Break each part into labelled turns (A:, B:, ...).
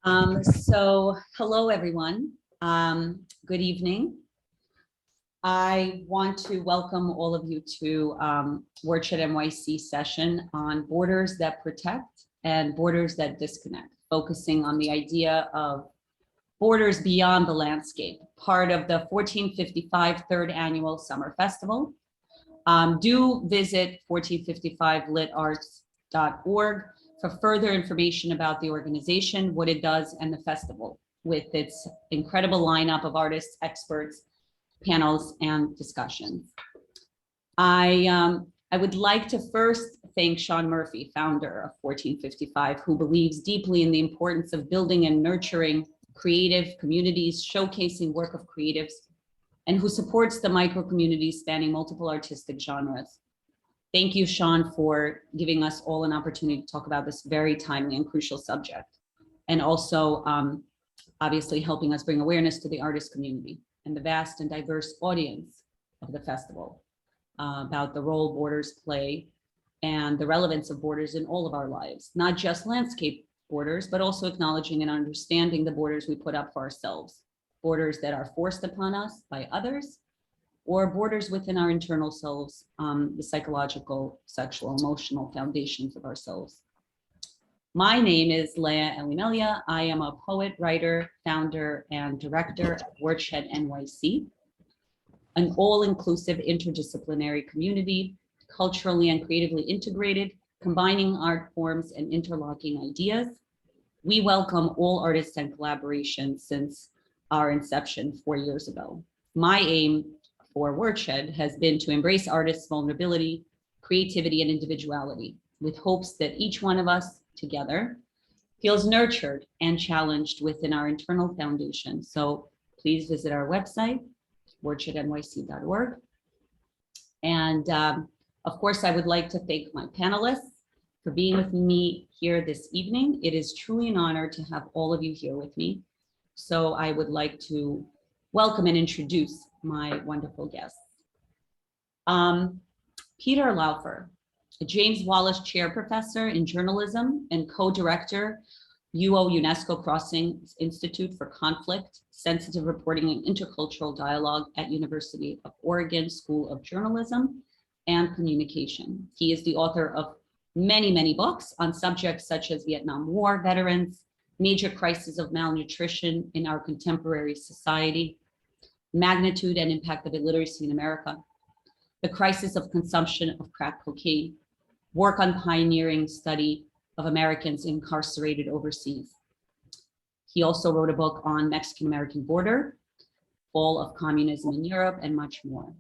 A: Hello everyone. Good evening. I want to welcome all of you to WordShedNYC session on borders that protect and borders that disconnect, focusing on the idea of borders beyond the landscape, part of the 1455 third annual summer festival. Do visit 1455litarts.org for further information about the organization, what it does, and the festival, with its incredible lineup of artists, experts, panels, and discussions. I would like to first thank Sean Murphy, founder of 1455, who believes deeply in the importance of building and nurturing creative communities, showcasing work of creatives, and who supports the micro communities spanning multiple artistic genres. Thank you, Sean, for giving us all an opportunity to talk about this very timely and crucial subject, and also obviously helping us bring awareness to the artist community and the vast and diverse audience of the festival about the role borders play and the relevance of borders in all of our lives, not just landscape borders, but also acknowledging and understanding the borders we put up for ourselves, borders that are forced upon us by others, or borders within our internal selves, the psychological, sexual, emotional foundations of ourselves. My name is Leah Elimeliah. I am a poet, writer, founder, and director of WordShedNYC, an all-inclusive interdisciplinary community, culturally and creatively integrated, combining art forms and interlocking ideas. We welcome all artists and collaborations since our inception 4 years ago. My aim for WordShed has been to embrace artists' vulnerability, creativity, and individuality, with hopes that each one of us together feels nurtured and challenged within our internal foundation. So please visit our website, WordShedNYC.org. And of course, I would like to thank my panelists for being with me here this evening. It is truly an honor to have all of you here with me. So I would like to welcome and introduce my wonderful guests. Peter Laufer, a James Wallace Chair Professor in Journalism and co-director, UNESCO Crossing Institute for Conflict, Sensitive Reporting and Intercultural Dialogue at University of Oregon School of Journalism and Communication. He is the author of many, many books on subjects such as Vietnam War veterans, major crises of malnutrition in our contemporary society, magnitude and impact of illiteracy in America, the crisis of consumption of crack cocaine, work on pioneering study of Americans incarcerated overseas. He also wrote a book on Mexican-American border, fall of communism in Europe, and much more.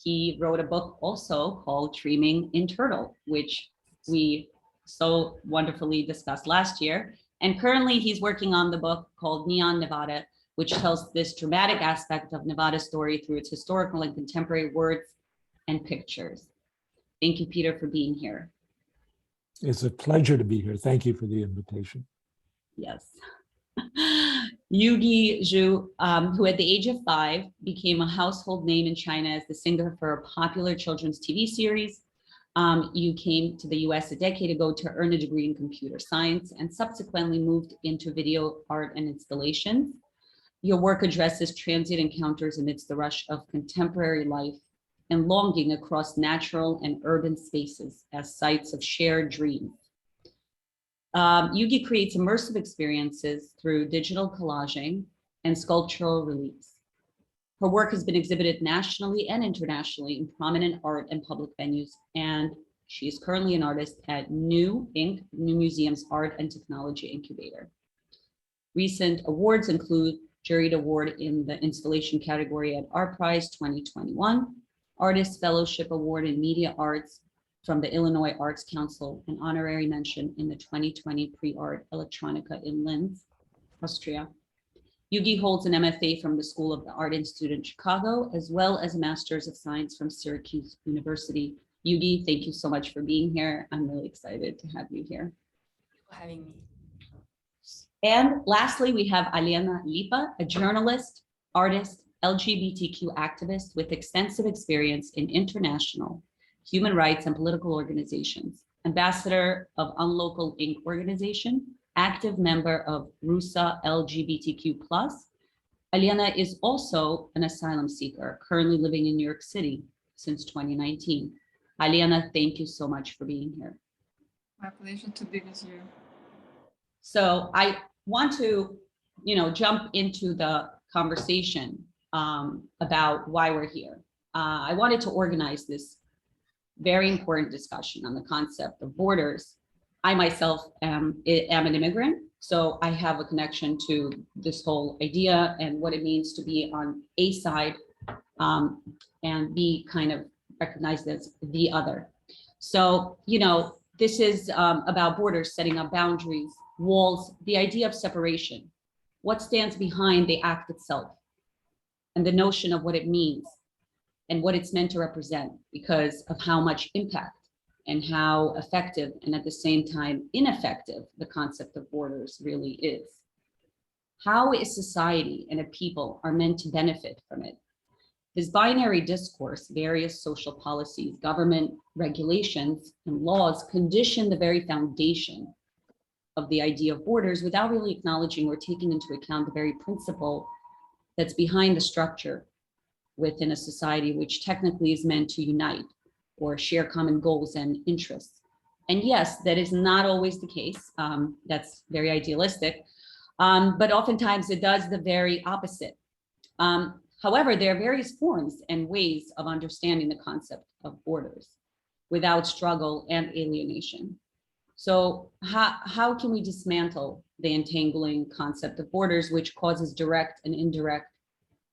A: He wrote a book also called Dreaming in Turtle, which we so wonderfully discussed last year. And currently he's working on the book called Neon Nevada, which tells this dramatic aspect of Nevada's story through its historical and contemporary words and pictures. Thank you, Peter, for being here.
B: It's a pleasure to be here. Thank you for the invitation.
A: Yes. Yuge Zhou, who at the age of 5 became a household name in China as the singer for a popular children's TV series. You came to the US a decade ago to earn a degree in computer science and subsequently moved into video art and installations. Your work addresses transient encounters amidst the rush of contemporary life and longing across natural and urban spaces as sites of shared dreams. Yuge creates immersive experiences through digital collaging and sculptural reliefs. Her work has been exhibited nationally and internationally in prominent art and public venues, and she is currently an artist at New Inc., New Museum's Art and Technology Incubator. Recent awards include Juried Award in the Installation category at Art Prize 2021, Artist Fellowship Award in Media Arts from the Illinois Arts Council, and honorary mention in the 2020 Pre-Art Electronica in Linz, Austria. Yuge holds an MFA from the School of the Art Institute in Chicago, as well as a Master's of Science from Syracuse University. Yuge, thank you so much for being here. I'm really excited to have you here.
C: Thank you for having me.
A: And lastly, we have Alena Lipa, a journalist, artist, LGBTQ activist with extensive experience in international human rights and political organizations, ambassador of Unlocal Inc. organization, active member of RUSA LGBTQ+. Alena is also an asylum seeker, currently living in New York City since 2019. Alena, thank you so much for being here.
C: My pleasure to be with you.
A: So I want to, jump into the conversation about why we're here. I wanted to organize this very important discussion on the concept of borders. I myself am an immigrant, so I have a connection to this whole idea and what it means to be on a side and be kind of recognized as the other. So, this is about borders, setting up boundaries, walls, the idea of separation, what stands behind the act itself, and the notion of what it means and what it's meant to represent because of how much impact and how effective and at the same time ineffective the concept of borders really is. How a society and a people are meant to benefit from it. This binary discourse, various social policies, government regulations, and laws condition the very foundation of the idea of borders without really acknowledging or taking into account the very principle that's behind the structure within a society which technically is meant to unite or share common goals and interests. And yes, that is not always the case. That's very idealistic, but oftentimes it does the very opposite. However, there are various forms and ways of understanding the concept of borders without struggle and alienation. So how can we dismantle the entangling concept of borders, which causes direct and indirect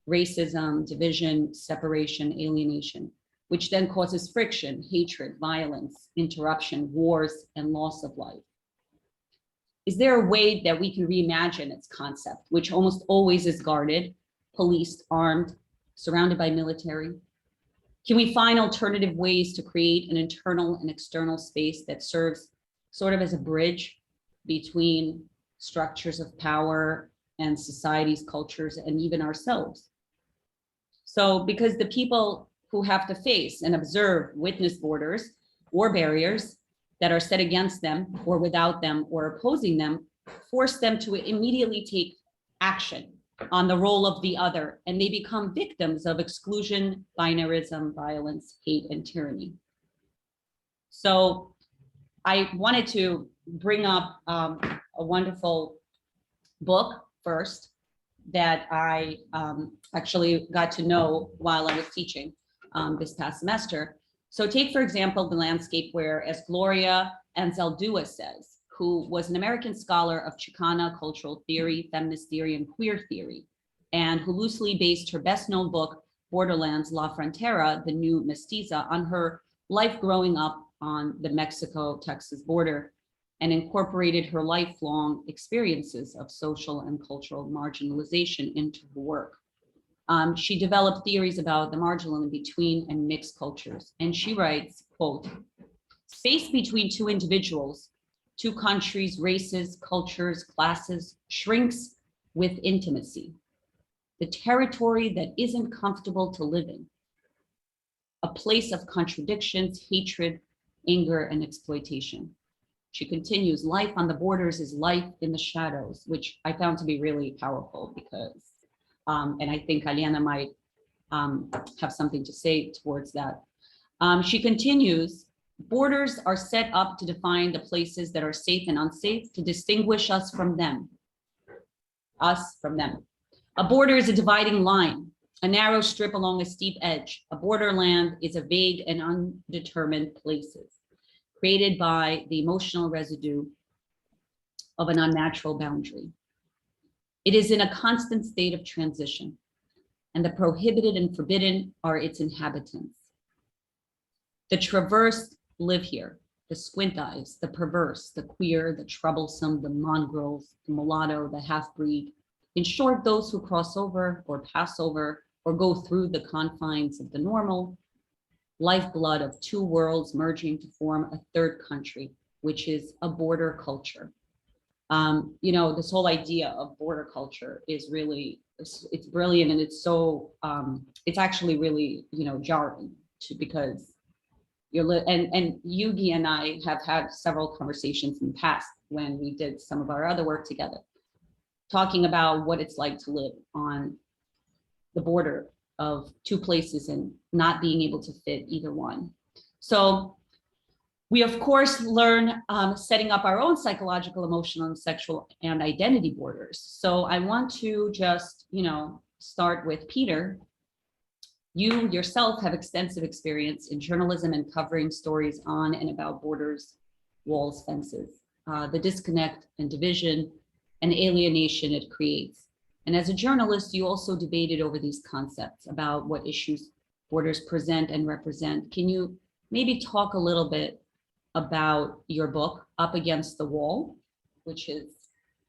A: racism, division, separation, alienation, which then causes friction, hatred, violence, interruption, wars, and loss of life? Is there a way that we can reimagine its concept, which almost always is guarded, policed, armed, surrounded by military? Can we find alternative ways to create an internal and external space that serves sort of as a bridge between structures of power and societies, cultures, and even ourselves? So because the people who have to face and observe, witness borders or barriers that are set against them or without them or opposing them, force them to immediately take action on the role of the other, and they become victims of exclusion, binarism, violence, hate, and tyranny. So I wanted to bring up a wonderful book first that I actually got to know while I was teaching this past semester. So take, for example, the landscape where, as Gloria Anzaldúa says, who was an American scholar of Chicana cultural theory, feminist theory, and queer theory, and who loosely based her best-known book, Borderlands, La Frontera, The New Mestiza, on her life growing up on the Mexico-Texas border, and incorporated her lifelong experiences of social and cultural marginalization into her work. She developed theories about the marginal in between and mixed cultures. And she writes, quote, "Space between two individuals, two countries, races, cultures, classes, shrinks with intimacy. The territory that isn't comfortable to live in. A place of contradictions, hatred, anger, and exploitation." She continues, "Life on the borders is life in the shadows," which I found to be really powerful because, and I think Alena might have something to say towards that. She continues, "Borders are set up to define the places that are safe and unsafe, to distinguish us from them. Us from them. A border is a dividing line, a narrow strip along a steep edge. A borderland is a vague and undetermined places created by the emotional residue of an unnatural boundary. It is in a constant state of transition, and the prohibited and forbidden are its inhabitants. The traversed live here, the squint eyes, the perverse, the queer, the troublesome, the mongrels, the mulatto, the half-breed. In short, those who cross over or pass over or go through the confines of the normal, lifeblood of two worlds merging to form a third country, which is a border culture." This whole idea of border culture is really, it's brilliant, and it's so, it's actually really, jarring because and Yuge and I have had several conversations in the past when we did some of our other work together, talking about what it's like to live on the border of two places and not being able to fit either one. So we, of course, learn setting up our own psychological, emotional, and sexual and identity borders. So I want to just, start with Peter. You yourself have extensive experience in journalism and covering stories on and about borders, walls, fences, the disconnect and division and alienation it creates. And as a journalist, you also debated over these concepts about what issues borders present and represent. Can you maybe talk a little bit about your book, Up Against the Wall, which is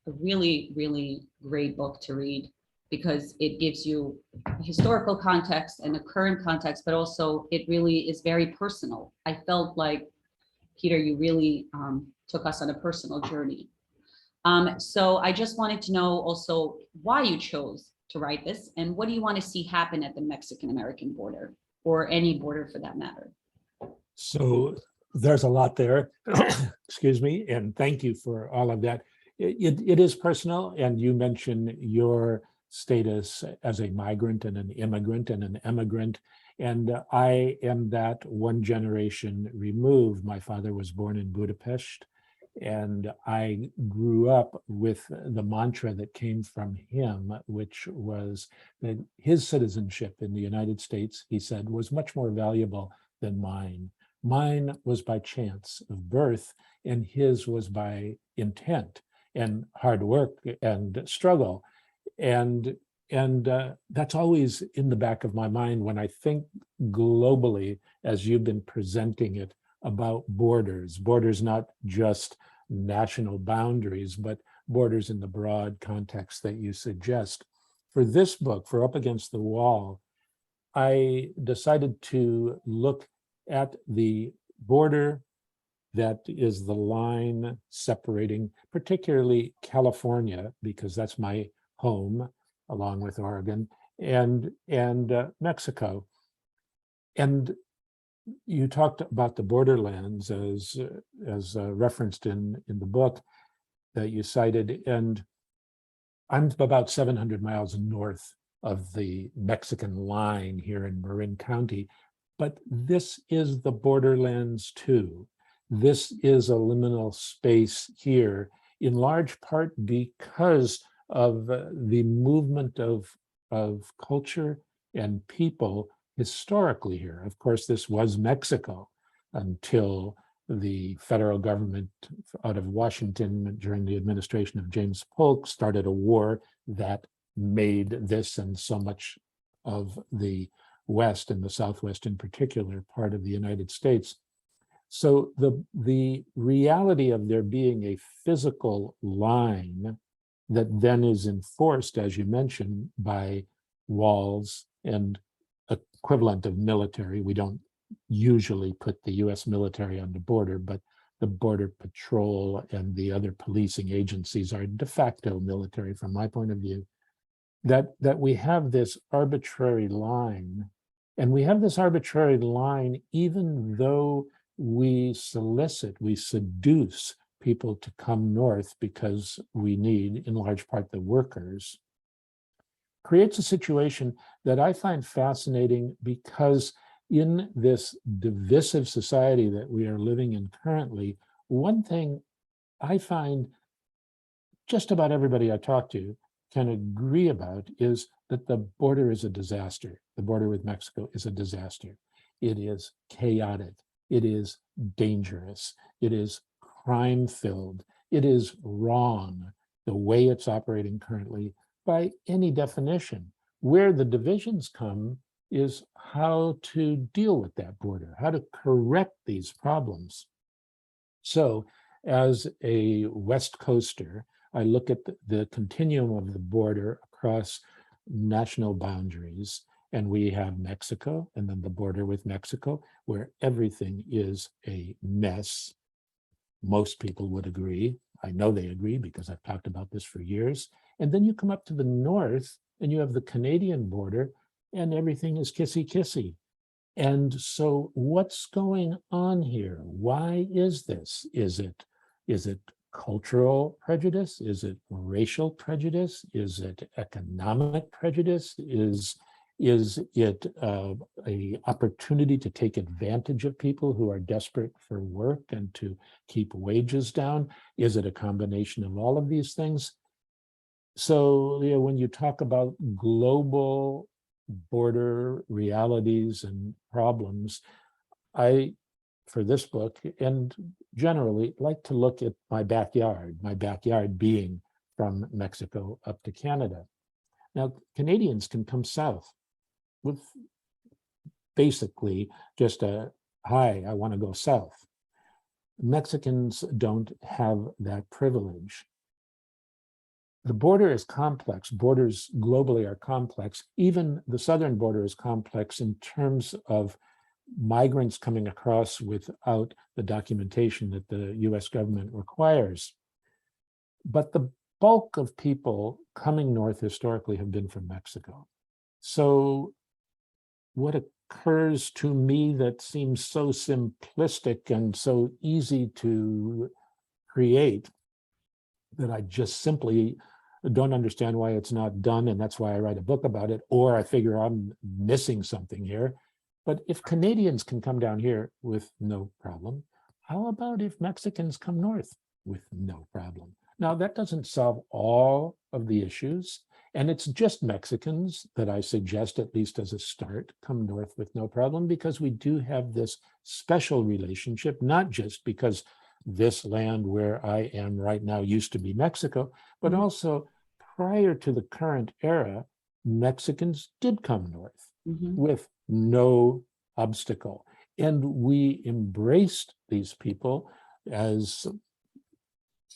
A: a really, really great book to read because it gives you a historical context and a current context, but also it really is very personal. I felt like, Peter, you really took us on a personal journey. So I just wanted to know also why you chose to write this and what do you want to see happen at the Mexican-American border or any border for that matter?
B: So there's a lot there, excuse me, and thank you for all of that. It is personal, and you mentioned your status as a migrant and an immigrant and an emigrant, and I am that one generation removed. My father was born in Budapest, and I grew up with the mantra that came from him, which was that his citizenship in the United States, he said, was much more valuable than mine. Mine was by chance of birth, and his was by intent and hard work and struggle. And that's always in the back of my mind when I think globally, as you've been presenting it, about borders not just national boundaries, but borders in the broad context that you suggest. For this book, for Up Against the Wall, I decided to look at the border that is the line separating particularly California, because that's my home, along with Oregon, and Mexico. And you talked about the borderlands as referenced in the book that you cited, and I'm about 700 miles north of the Mexican line here in Marin County, but this is the borderlands too. This is a liminal space here, in large part because of the movement of culture and people historically here. Of course, this was Mexico until the federal government out of Washington during the administration of James Polk started a war that made this and so much of the West and the Southwest in particular part of the United States. So the reality of there being a physical line that then is enforced, as you mentioned, by walls and equivalent of military. We don't usually put the US military on the border, but the Border Patrol and the other policing agencies are de facto military from my point of view, that we have this arbitrary line. And we have this arbitrary line even though we solicit, we seduce people to come north because we need, in large part, the workers, creates a situation that I find fascinating because in this divisive society that we are living in currently, one thing I find just about everybody I talk to can agree about is that the border is a disaster. The border with Mexico is a disaster. It is chaotic. It is dangerous. It is crime-filled. It is wrong, the way it's operating currently by any definition. Where the divisions come is how to deal with that border, how to correct these problems. So as a West Coaster, I look at the continuum of the border across national boundaries, and we have Mexico and then the border with Mexico, where everything is a mess. Most people would agree. I know they agree because I've talked about this for years. And then you come up to the north and you have the Canadian border and everything is kissy-kissy. And so what's going on here? Why is this? Is it cultural prejudice? Is it racial prejudice? Is it economic prejudice? Is it a opportunity to take advantage of people who are desperate for work and to keep wages down? Is it a combination of all of these things? So, Leah, when you talk about global border realities and problems, I, for this book, and generally like to look at my backyard being from Mexico up to Canada. Now, Canadians can come south with basically just a, hi, I want to go south. Mexicans don't have that privilege. The border is complex. Borders globally are complex. Even the southern border is complex in terms of migrants coming across without the documentation that the US government requires. But the bulk of people coming north historically have been from Mexico. So what occurs to me that seems so simplistic and so easy to create that I just simply don't understand why it's not done, and that's why I write a book about it, or I figure I'm missing something here. But if Canadians can come down here with no problem, how about if Mexicans come north with no problem? Now, that doesn't solve all of the issues, and it's just Mexicans that I suggest, at least as a start, come north with no problem, because we do have this special relationship, not just because this land where I am right now used to be Mexico, but also prior to the current era, Mexicans did come north with no obstacle. And we embraced these people as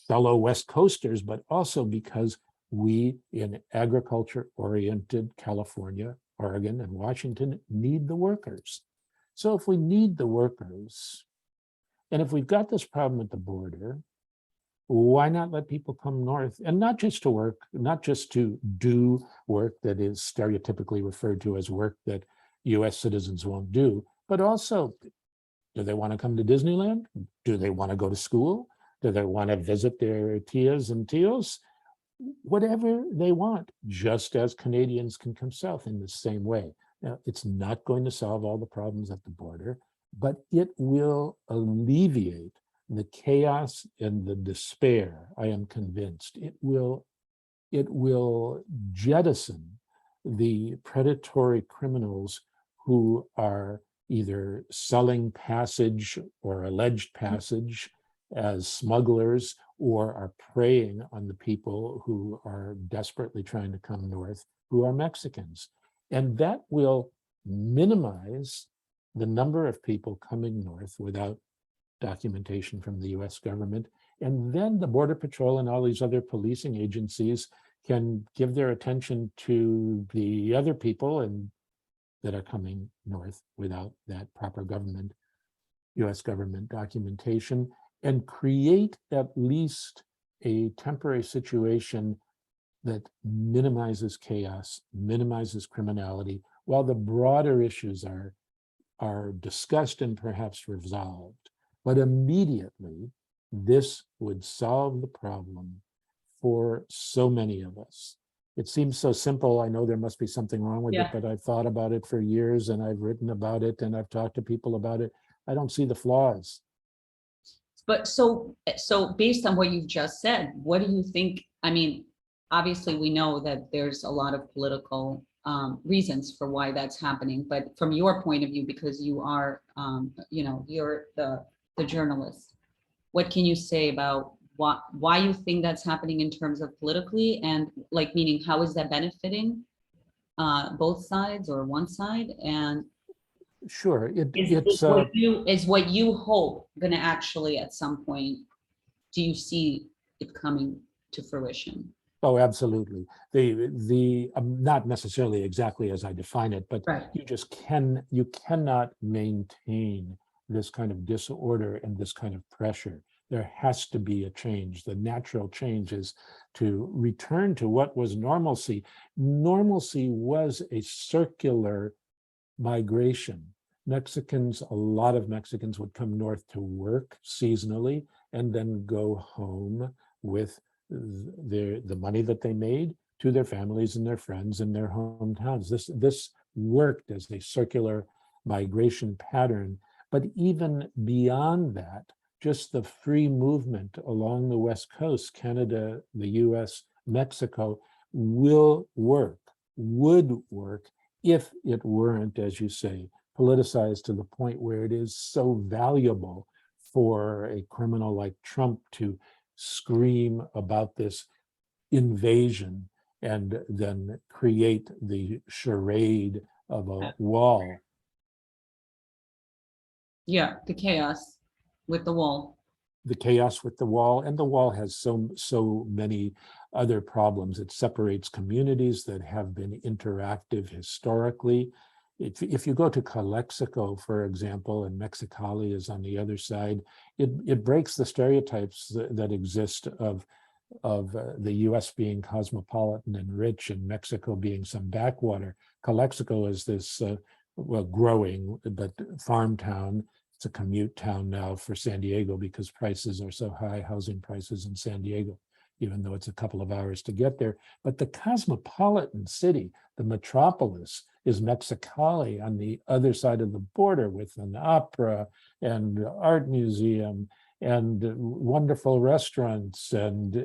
B: fellow West Coasters, but also because we in agriculture-oriented California, Oregon, and Washington need the workers. So if we need the workers, and if we've got this problem at the border, why not let people come north? And not just to work, not just to do work that is stereotypically referred to as work that US citizens won't do, but also, do they want to come to Disneyland? Do they want to go to school? Do they want to visit their tias and tios? Whatever they want, just as Canadians can come south in the same way. Now, it's not going to solve all the problems at the border, but it will alleviate the chaos and the despair, I am convinced. It will jettison the predatory criminals who are either selling passage or alleged passage as smugglers, or are preying on the people who are desperately trying to come north, who are Mexicans. And that will minimize the number of people coming north without documentation from the US government. And then the Border Patrol and all these other policing agencies can give their attention to the other people and that are coming north without that proper government, US government documentation, and create at least a temporary situation that minimizes chaos, minimizes criminality, while the broader issues are discussed and perhaps resolved. But immediately, this would solve the problem for so many of us. It seems so simple. I know there must be something wrong with it, but I've thought about it for years, and I've written about it, and I've talked to people about it. I don't see the flaws.
A: But so based on what you've just said, what do you think? I mean, obviously we know that there's a lot of political reasons for why that's happening, but from your point of view, because you are, you're the journalist, what can you say about why you think that's happening in terms of politically, and like, meaning how is that benefiting both sides or one side? And
B: sure,
A: is what you hope going to actually at some point, do you see it coming to fruition?
B: Oh, absolutely. The not necessarily exactly as I define it, but
A: Right.
B: you cannot maintain this kind of disorder and this kind of pressure. There has to be a change. The natural change is to return to what was normalcy. Normalcy was a circular migration. A lot of Mexicans would come north to work seasonally, and then go home with the money that they made to their families and their friends in their hometowns. This worked as a circular migration pattern, but even beyond that, just the free movement along the West Coast, Canada, the US, Mexico, would work if it weren't, as you say, politicized to the point where it is so valuable for a criminal like Trump to scream about this invasion and then create the charade of a wall.
A: Yeah, the chaos with the wall.
B: The chaos with the wall, and the wall has so many other problems. It separates communities that have been interactive historically. If you go to Calexico, for example, and Mexicali is on the other side, it breaks the stereotypes that exist of the US being cosmopolitan and rich and Mexico being some backwater. Calexico is this growing but farm town. It's a commute town now for San Diego because prices are so high, housing prices in San Diego, even though it's a couple of hours to get there. But the cosmopolitan city, the metropolis, is Mexicali on the other side of the border with an opera and art museum and wonderful restaurants and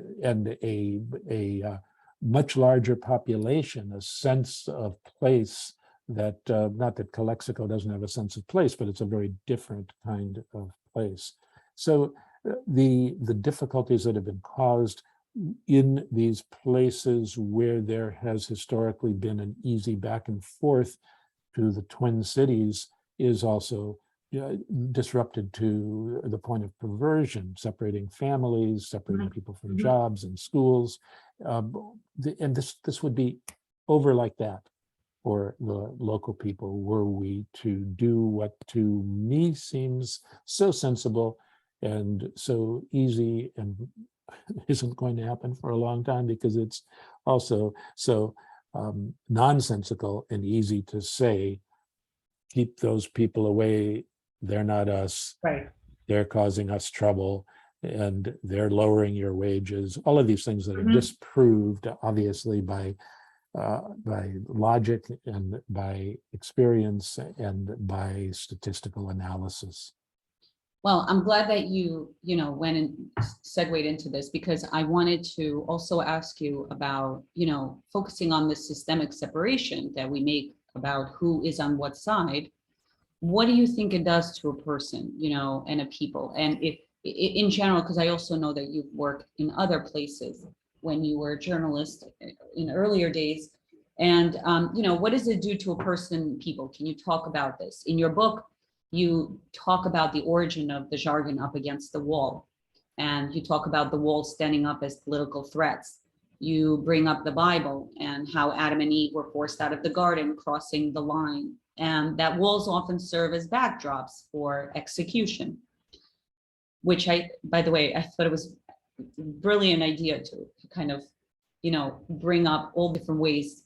B: a much larger population, a sense of place that, not that Calexico doesn't have a sense of place, but it's a very different kind of place. So the difficulties that have been caused in these places where there has historically been an easy back and forth to the Twin Cities is also disrupted to the point of perversion, separating families, separating people from jobs and schools. And this would be over like that for the local people were we to do what to me seems so sensible and so easy and isn't going to happen for a long time because it's also so nonsensical and easy to say, keep those people away, they're not us,
A: Right.
B: They're causing us trouble, and they're lowering your wages. All of these things that are disproved, obviously, by logic and by experience and by statistical analysis.
A: Well, I'm glad that you went and segued into this because I wanted to also ask you about, focusing on the systemic separation that we make about who is on what side. What do you think it does to a person, and a people? And if in general, because I also know that you've worked in other places when you were a journalist in earlier days. And, what does it do to a person, people? Can you talk about this? In your book, you talk about the origin of the jargon up against the wall. And you talk about the wall standing up as political threats. You bring up the Bible and how Adam and Eve were forced out of the garden, crossing the line. And that walls often serve as backdrops for execution, which by the way, I thought it was a brilliant idea to kind of, bring up all different ways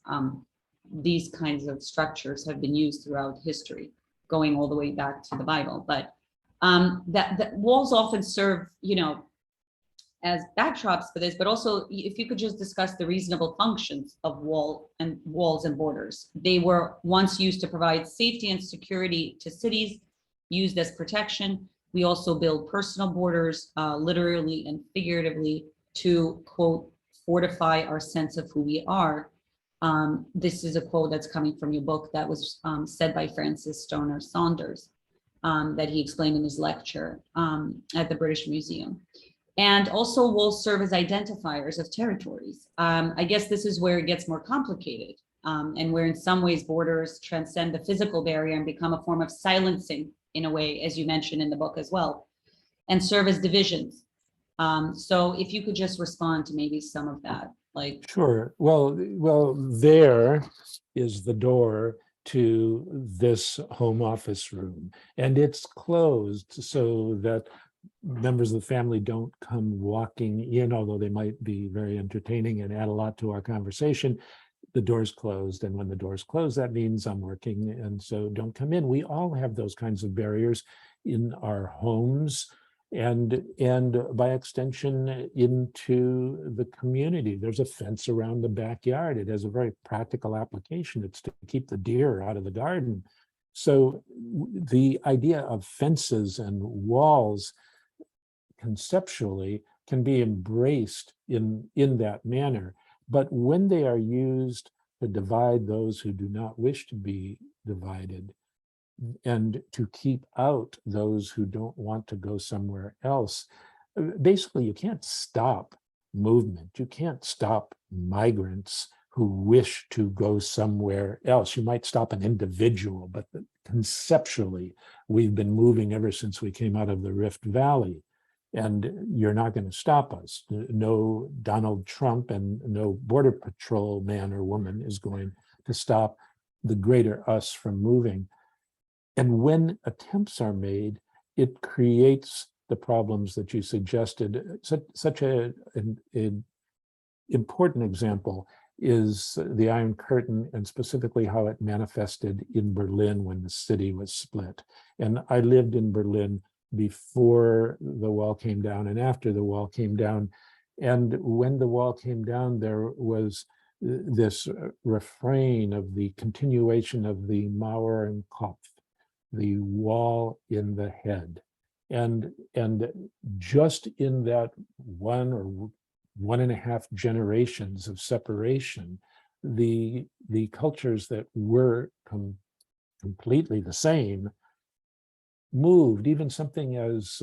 A: these kinds of structures have been used throughout history, going all the way back to the Bible. But that walls often serve, as backdrops for this, but also if you could just discuss the reasonable functions of walls and borders. They were once used to provide safety and security to cities, used as protection. We also build personal borders, literally and figuratively, to, quote, fortify our sense of who we are. This is a quote that's coming from your book that was said by Francis Stoner Saunders, that he explained in his lecture at the British Museum. And also walls serve as identifiers of territories. I guess this is where it gets more complicated, and where in some ways borders transcend the physical barrier and become a form of silencing in a way, as you mentioned in the book as well, and serve as divisions. So if you could just respond to maybe some of that, like.
B: Sure. Well, there is the door to this home office room, and it's closed so that members of the family don't come walking in, although they might be very entertaining and add a lot to our conversation. The door's closed, and when the door's closed, that means I'm working, and so don't come in. We all have those kinds of barriers in our homes. and by extension into the community. There's a fence around the backyard. It has a very practical application. It's to keep the deer out of the garden. So the idea of fences and walls conceptually can be embraced in that manner. But when they are used to divide those who do not wish to be divided, and to keep out those who don't want to go somewhere else, basically you can't stop movement. You can't stop migrants who wish to go somewhere else. You might stop an individual, but conceptually, we've been moving ever since we came out of the Rift Valley. And you're not going to stop us. No Donald Trump and no Border Patrol man or woman is going to stop the greater us from moving. And when attempts are made, it creates the problems that you suggested. Such an important example is the Iron Curtain, and specifically how it manifested in Berlin when the city was split. And I lived in Berlin before the wall came down and after the wall came down. And when the wall came down, there was this refrain of the continuation of the Mauer im Kopf, the wall in the head. And just in that 1 or 1.5 generations of separation, the cultures that were completely the same moved. Even something as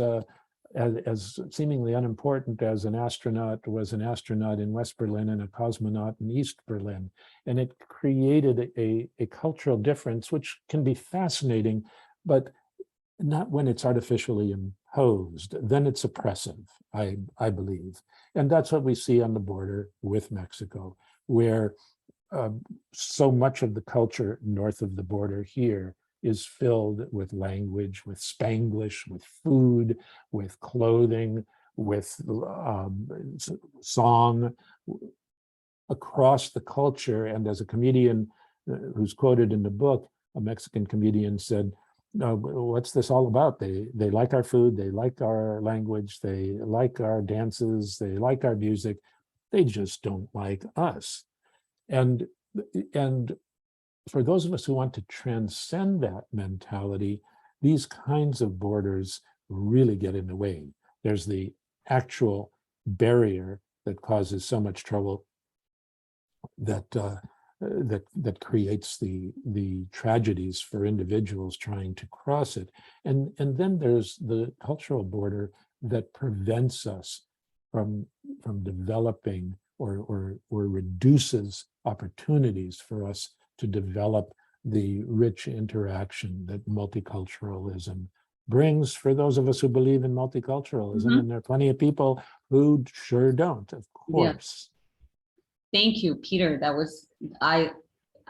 B: seemingly unimportant as an astronaut was an astronaut in West Berlin and a cosmonaut in East Berlin. And it created a cultural difference, which can be fascinating, but not when it's artificially imposed. Then it's oppressive, I believe. And that's what we see on the border with Mexico, where so much of the culture north of the border here is filled with language, with Spanglish, with food, with clothing, with song, across the culture. And as a comedian who's quoted in the book, a Mexican comedian said, what's this all about? They like our food, they like our language, they like our dances, they like our music, they just don't like us. And for those of us who want to transcend that mentality, these kinds of borders really get in the way. There's the actual barrier that causes so much trouble that creates the tragedies for individuals trying to cross it. And then there's the cultural border that prevents us from developing or reduces opportunities for us to develop the rich interaction that multiculturalism brings for those of us who believe in multiculturalism.
A: Mm-hmm.
B: And there are plenty of people who sure don't, of course.
A: Yeah. Thank you, Peter. I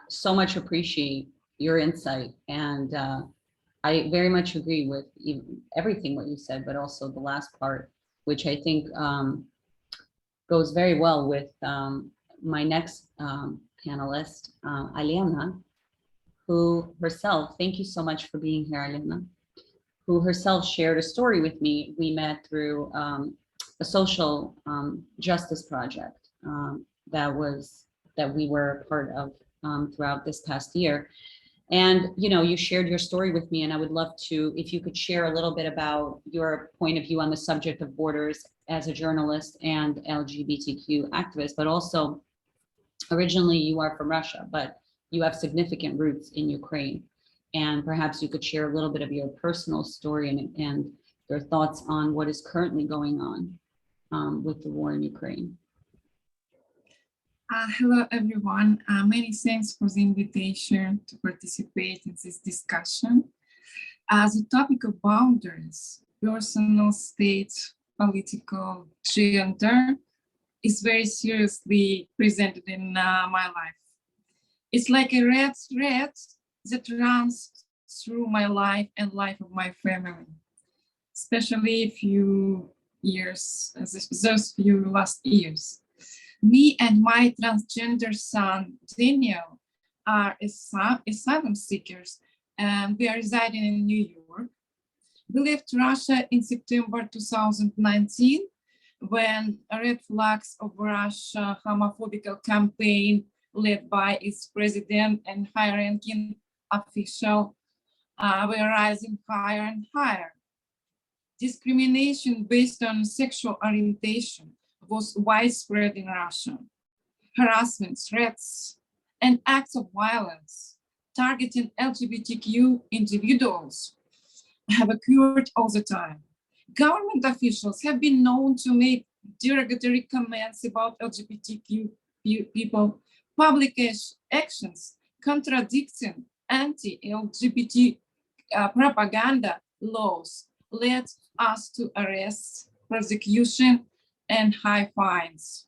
A: so much appreciate your insight. And I very much agree with everything what you said, but also the last part, which I think goes very well with my next panelist, Alena, who herself, thank you so much for being here, Alena, who herself shared a story with me. We met through a social justice project that we were part of throughout this past year. And you shared your story with me, and I would love to, if you could share a little bit about your point of view on the subject of borders as a journalist and LGBTQ activist, but also originally you are from Russia, but you have significant roots in Ukraine. And perhaps you could share a little bit of your personal story and your thoughts on what is currently going on with the war in Ukraine.
C: Hello, everyone. Many thanks for the invitation to participate in this discussion. The topic of boundaries, personal, state, political, gender, is very seriously presented in my life. It's like a red thread that runs through my life and life of my family, especially those few last years. Me and my transgender son, Daniel, are asylum seekers, and we are residing in New York. We left Russia in September 2019 when red flags of Russia homophobic campaign led by its president and high-ranking official were rising higher and higher. Discrimination based on sexual orientation was widespread in Russia. Harassment, threats, and acts of violence targeting LGBTQ individuals have occurred all the time. Government officials have been known to make derogatory comments about LGBTQ people. Public actions contradicting anti-LGBT propaganda laws led us to arrests, prosecution, and high fines.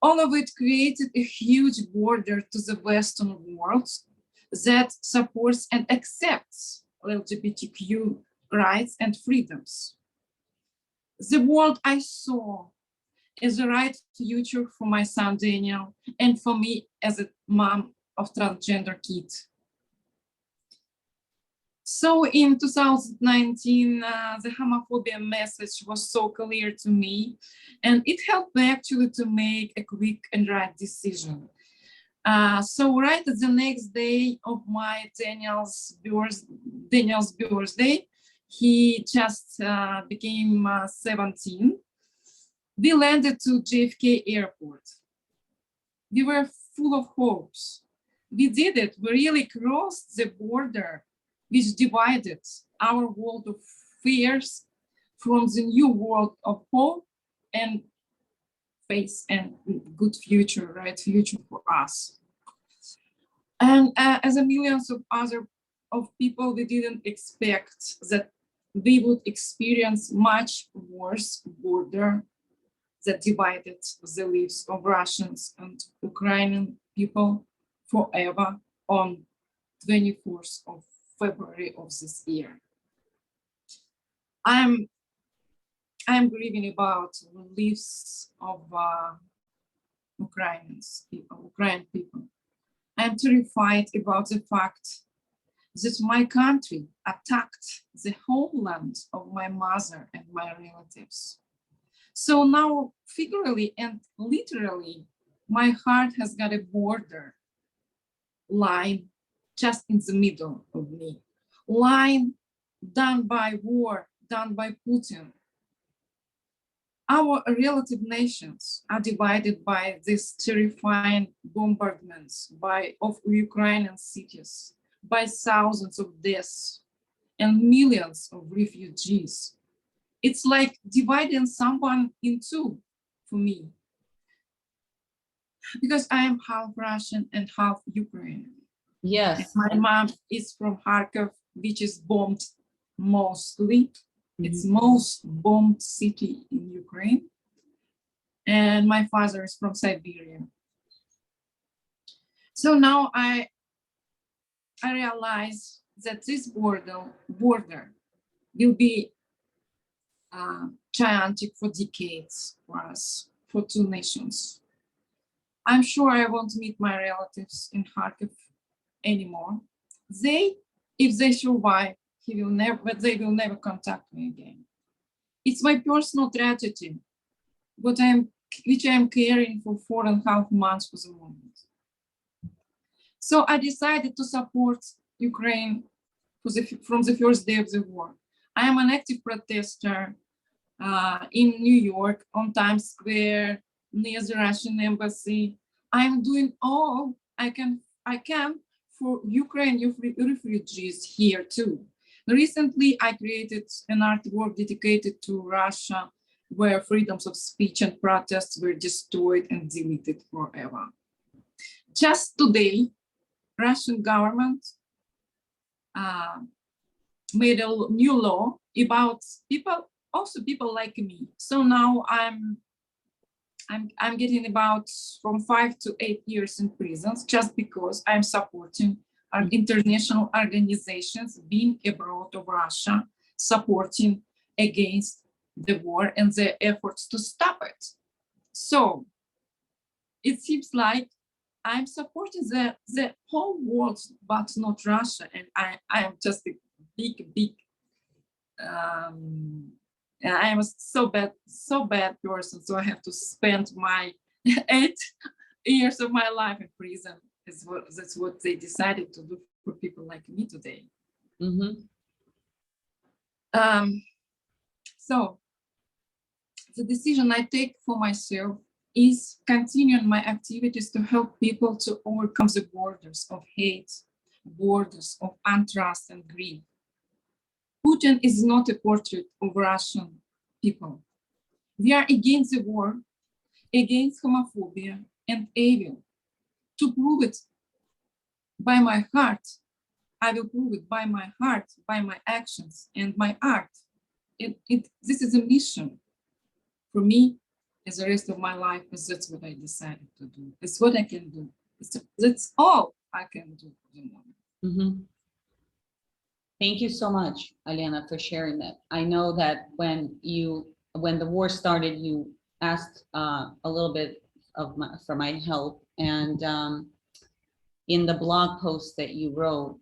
C: All of it created a huge border to the Western world that supports and accepts LGBTQ rights and freedoms. The world I saw is the right future for my son Daniel and for me as a mom of transgender kid. So in 2019, the homophobia message was so clear to me, and it helped me actually to make a quick and right decision. So right at the next day of my Daniel's birthday, he just became 17. We landed to JFK airport. We were full of hopes. We did it. We really crossed the border which divided our world of fears from the new world of hope and faith and good future, right? Future for us. And as a millions of other people, we didn't expect that we would experience much worse border that divided the lives of Russians and Ukrainian people forever on 24th of February of this year. I'm grieving about the lives of Ukrainian people. I'm terrified about the fact that my country attacked the homeland of my mother and my relatives. So now, figuratively and literally, my heart has got a border line just in the middle of me. Line done by war, done by Putin. Our relative nations are divided by these terrifying bombardments of Ukrainian cities, by thousands of deaths and millions of refugees. It's like dividing someone in two for me, because I am half Russian and half Ukrainian.
A: Yes.
C: My mom is from Kharkiv, which is bombed mostly. It's most bombed city in Ukraine. And my father is from Siberia. So now I realize that this border will be gigantic for decades for us, for two nations. I'm sure I won't meet my relatives in Kharkiv anymore. If they survive, but they will never contact me again. It's my personal tragedy, which I am carrying for 4.5 months for the moment. So I decided to support Ukraine from the first day of the war. I am an active protester in New York on Times Square near the Russian embassy. I am doing all I can for Ukrainian refugees here too. Recently, I created an artwork dedicated to Russia, where freedoms of speech and protests were destroyed and deleted forever. Just today, Russian government made a new law about people like me. So now I'm getting about from 5 to 8 years in prisons just because I'm supporting international organizations being abroad of Russia, supporting against the war and their efforts to stop it. So it seems like I'm supporting the whole world, but not Russia. And I am just a big and I was so bad person. So I have to spend my 8 years of my life in prison. That's what they decided to do for people like me today.
A: Mm-hmm.
C: So the decision I take for myself is continuing my activities to help people to overcome the borders of hate, borders of untrust and grief. Putin is not a portrait of Russian people. We are against the war, against homophobia and evil. To prove it by my heart, I will prove it by my heart, by my actions and my art. This is a mission for me as the rest of my life, because that's what I decided to do. It's what I can do. That's all I can do for the moment.
A: Mm-hmm. Thank you so much, Alena, for sharing that. I know that when the war started, you asked a little bit for my help, and in the blog post that you wrote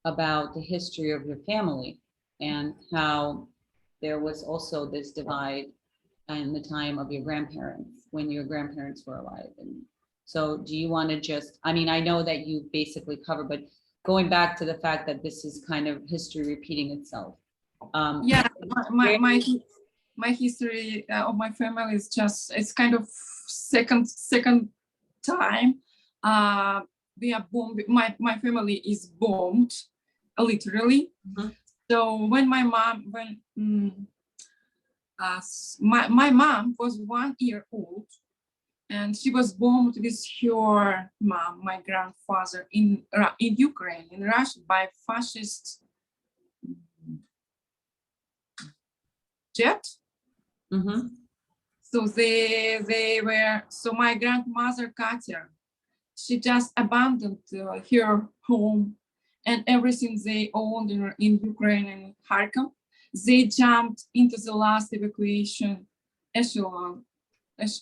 A: about the history of your family and how there was also this divide in the time of your grandparents, when your grandparents were alive. And so do you want to just, I mean, I know that you basically covered, but going back to the fact that this is kind of history repeating itself.
C: Yeah, my history of my family is just, it's kind of second time. We are bombed, my family is bombed, literally.
A: Mm-hmm.
C: So when my mom, my mom was 1 year old, and she was bombed with her mom, my grandfather, in Ukraine, in Russia, by fascist jet.
A: Mm-hmm.
C: So they were, so my grandmother, Katya, she just abandoned her home and everything they owned in Ukraine and Kharkov. They jumped into the last evacuation echelon,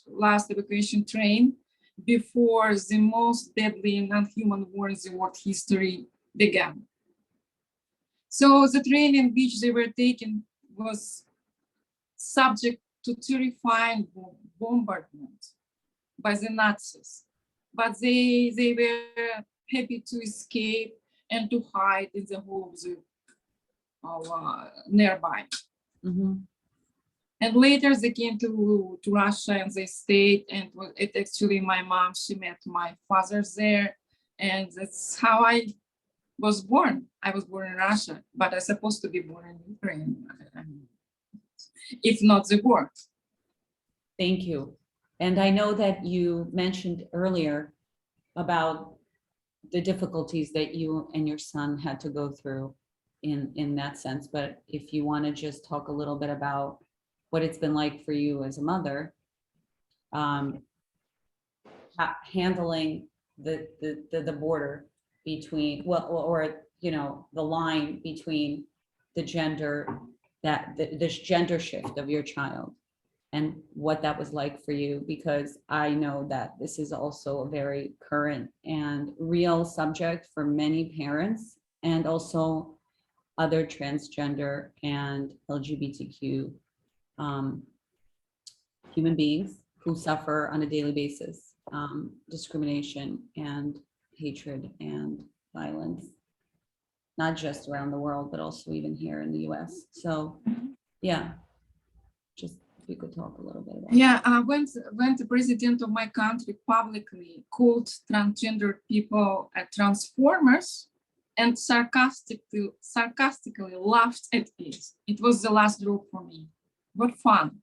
C: last evacuation train before the most deadly and non-human war in the world history began. So the train in which they were taken was subject to terrifying bombardment by the Nazis, but they were happy to escape and to hide in the homes of nearby.
A: Mm-hmm.
C: And later they came to Russia and they stayed, and it actually my mom, she met my father there, and that's how I was born. I was born in Russia, but I'm supposed to be born in Ukraine, if not the war.
A: Thank you. And I know that you mentioned earlier about the difficulties that you and your son had to go through in that sense. But if you want to just talk a little bit about what it's been like for you as a mother, handling the border between, well, or, you know, the line between the gender, this gender shift of your child, and what that was like for you, because I know that this is also a very current and real subject for many parents, and also other transgender and LGBTQ human beings who suffer on a daily basis discrimination and hatred and violence, not just around the world, but also even here in the US. So yeah, just if you could talk a little bit about
C: when the president of my country publicly called transgender people transformers and sarcastically laughed at it, it was the last drop for me. What fun.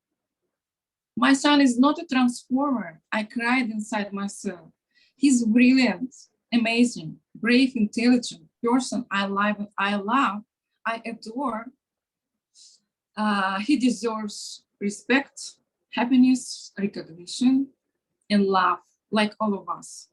C: My son is not a transformer. I cried inside myself. He's brilliant, amazing, brave, intelligent person I love, I adore. He deserves respect, happiness, recognition, and love, like all of us.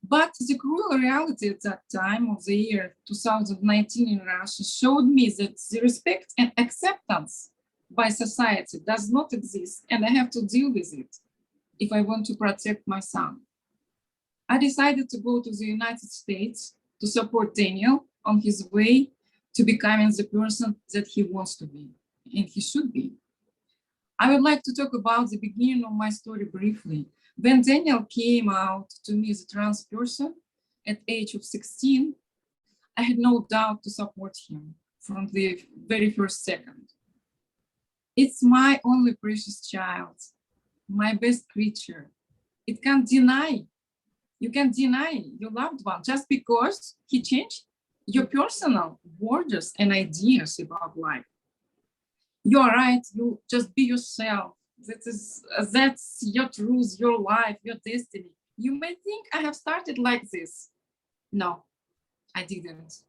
C: But the cruel reality at that time of the year 2019 in Russia showed me that the respect and acceptance by society does not exist, and I have to deal with it if I want to protect my son. I decided to go to the United States to support Daniel on his way to becoming the person that he wants to be and he should be. I would like to talk about the beginning of my story briefly. When Daniel came out to me as a trans person at the age of 16, I had no doubt to support him from the very first second. It's my only precious child, my best creature. You can deny your loved one just because he changed your personal borders and ideas about life. You're right, you just be yourself. That's your truth, your life, your destiny. You may think I have started like this. No, I didn't.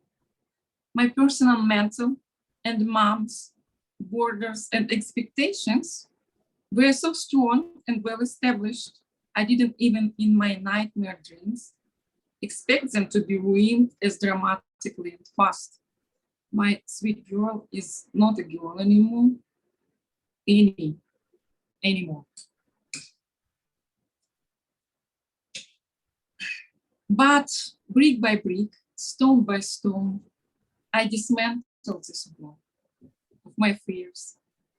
C: My personal mental and mom's borders and expectations were so strong and well established, I didn't even in my nightmare dreams expect them to be ruined as dramatically and fast. My sweet girl is not a girl anymore. Anymore. But brick by brick, stone by stone, I dismantled this wall of my fears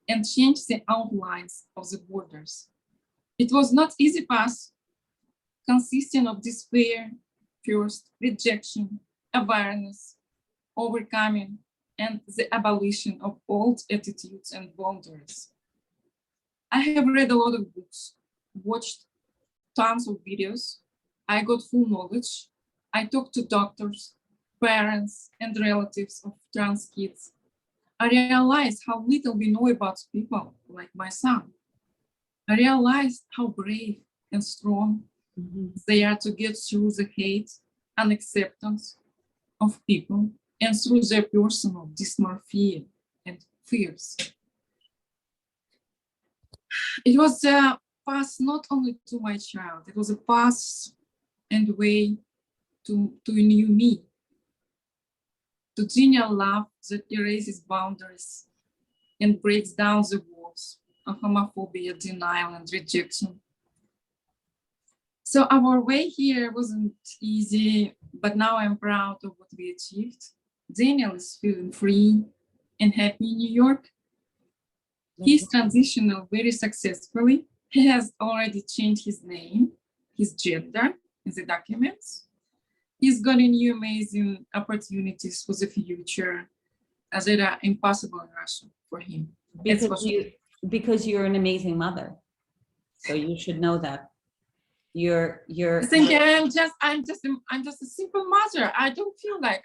C: and changed the outlines of the borders. It was not easy path, consisting of despair, first, rejection, awareness, overcoming, and the abolition of old attitudes and boundaries. I have read a lot of books, watched tons of videos. I got full knowledge. I talked to doctors, parents, and relatives of trans kids. I realized how little we know about people like my son. I realized how brave and strong they are to get through the hate and acceptance of people and through their personal dysmorphia and fears. It was a path not only to my child, it was a path and way to a new me, to genial love that erases boundaries and breaks down the walls of homophobia, denial, and rejection. So our way here wasn't easy, but now I'm proud of what we achieved. Daniel is feeling free and happy in New York. He's transitional very successfully. He has already changed his name, his gender in the documents. He's got new amazing opportunities for the future that are impossible in Russia for him.
A: Because you're an amazing mother. So you should know that. You're
C: I think I'm just a simple mother. I don't feel like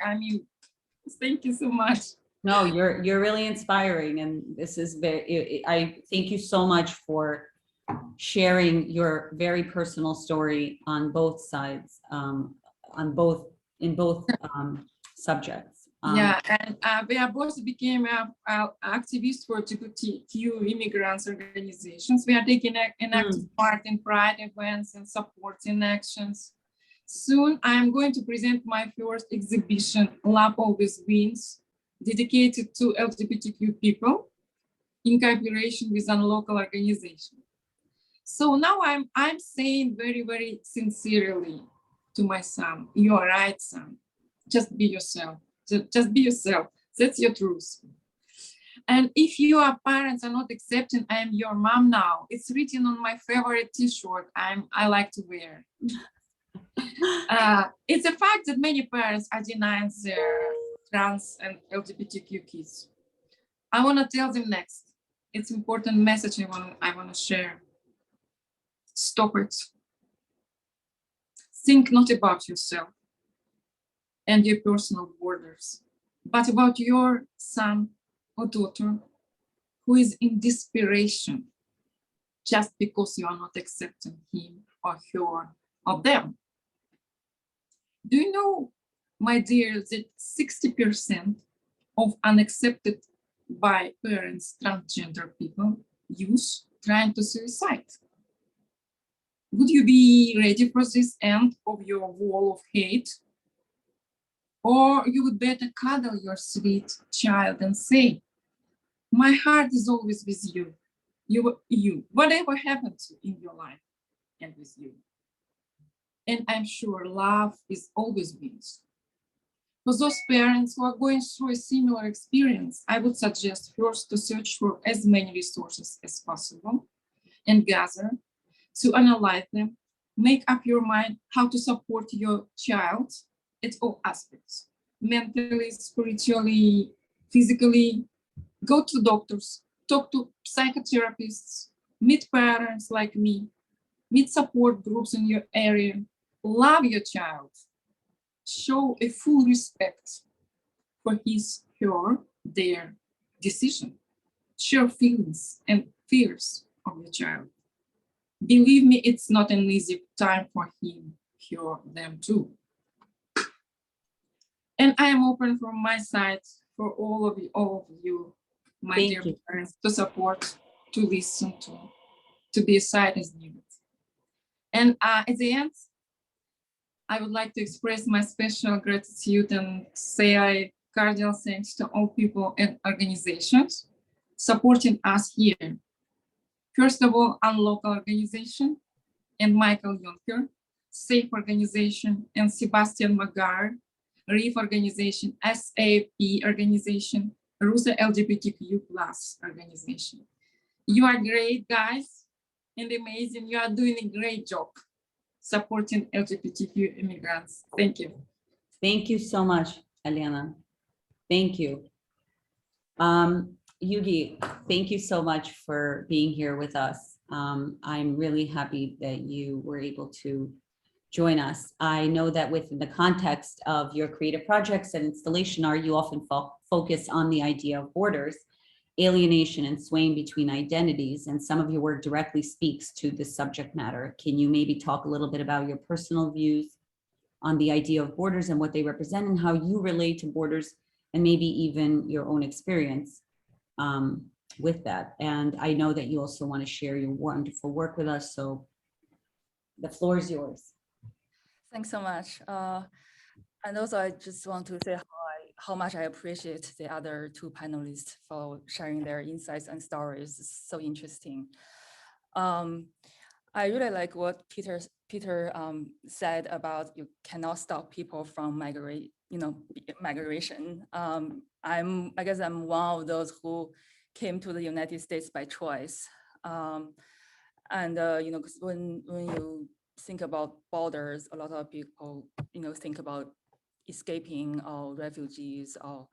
C: thank you so much.
A: No, you're really inspiring, and this is very. I thank you so much for sharing your very personal story on both sides, in both subjects.
C: Yeah, and we are both became activists for LGBTQ immigrants organizations. We are taking an active part in pride events and supporting actions. Soon, I am going to present my first exhibition, Love Always Wins, dedicated to LGBTQ people in cooperation with a local organization. So now I'm saying very, very sincerely to my son, you are right, son. Just be yourself. Just be yourself. That's your truth. And if your parents are not accepting, I am your mom now. It's written on my favorite T-shirt I like to wear. It's a fact that many parents are denying their trans and LGBTQ kids. I want to tell them next. It's an important message I want to share. Stop it. Think not about yourself and your personal borders, but about your son or daughter who is in desperation just because you are not accepting him or her or them. Do you know, my dear, that 60% of unaccepted by parents transgender people use trying to suicide? Would you be ready for this end of your wall of hate? Or you would better cuddle your sweet child and say, my heart is always with you. You, whatever happens in your life and with you. And I'm sure love is always wins. For those parents who are going through a similar experience, I would suggest first to search for as many resources as possible and gather, to analyze them, make up your mind how to support your child at all aspects, mentally, spiritually, physically. Go to doctors, talk to psychotherapists, meet parents like me, meet support groups in your area, love your child, show a full respect for his, her, their decision, share feelings and fears of your child. Believe me, it's not an easy time for him, her, them too. And I am open from my side for all of you, my
A: Thank
C: dear
A: you.
C: parents, to support, to listen, to be a side as needed. And at the end, I would like to express my special gratitude and say a cordial thanks to all people and organizations supporting us here. First of all, Unlocal Organization and Michael Juncker, SAFE Organization, and Sebastian Magar, REEF Organization, SAP Organization, Rusa LGBTQ+ organization. You are great, guys, and amazing. You are doing a great job supporting LGBTQ immigrants. Thank you.
A: Thank you so much, Alena. Thank you. Yuge, thank you so much for being here with us. I'm really happy that you were able to join us. I know that within the context of your creative projects and installation art, you often focus on the idea of borders, alienation, and swaying between identities, and some of your work directly speaks to this subject matter. Can you maybe talk a little bit about your personal views on the idea of borders and what they represent and how you relate to borders and maybe even your own experience with that? And I know that you also want to share your wonderful work with us, so the floor is yours.
D: Thanks so much. And also, I just want to say how much I appreciate the other two panelists for sharing their insights and stories. It's so interesting. I really like what Peter said about you cannot stop people from migration. I guess I'm one of those who came to the United States by choice. Because when you think about borders, a lot of people, think about escaping or refugees or,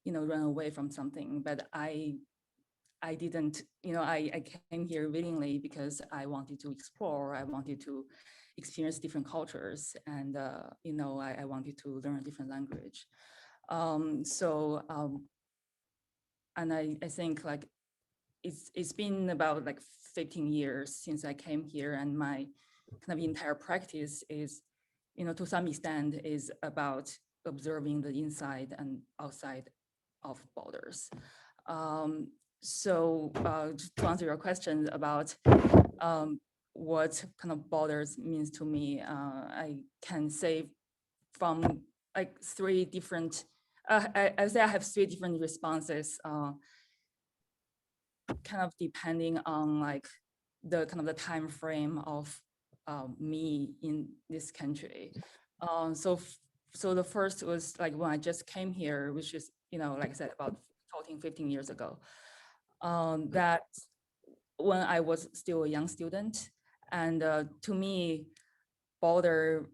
D: run away from something. But I didn't, I came here willingly because I wanted to explore, I wanted to experience different cultures, and, I wanted to learn a different language. And I think like, it's been about like 15 years since I came here, and my kind of entire practice is, to some extent, is about observing the inside and outside of borders. To answer your question about what kind of borders means to me, I can say from like three different, I say I have three different responses, kind of depending on like the kind of the time frame of me in this country. So the first was like when I just came here, which is, like I said, about 15 years ago. That when I was still a young student, and to me, border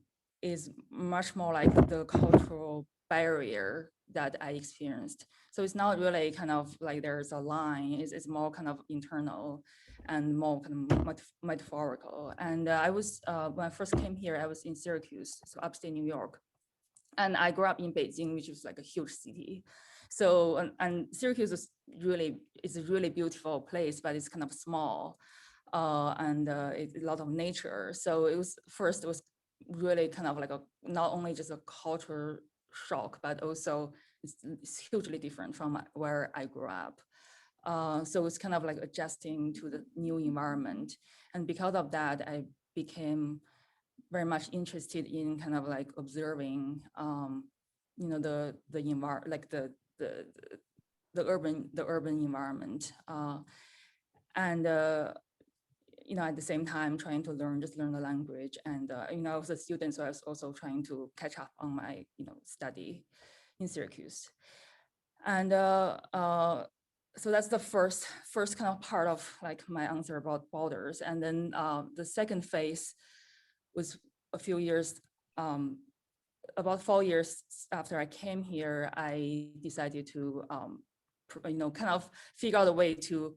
D: is much more like the cultural barrier that I experienced. So it's not really kind of like there's a line, it's more kind of internal and more kind of metaphorical. And I was, when I first came here, I was in Syracuse, so upstate New York. And I grew up in Beijing, which is like a huge city. So, and Syracuse is a really beautiful place, but it's kind of small, and it's a lot of nature. So it was really kind of like not only just a culture shock, but also it's hugely different from where I grew up. So it's kind of like adjusting to the new environment. And because of that, I became very much interested in kind of like observing, the environment, like the urban environment, and at the same time trying to learn the language. And I was a student, so I was also trying to catch up on my study. Syracuse. And so that's the first kind of part of like my answer about borders. And then the second phase was a few years, about 4 years after I came here, I decided to, kind of figure out a way to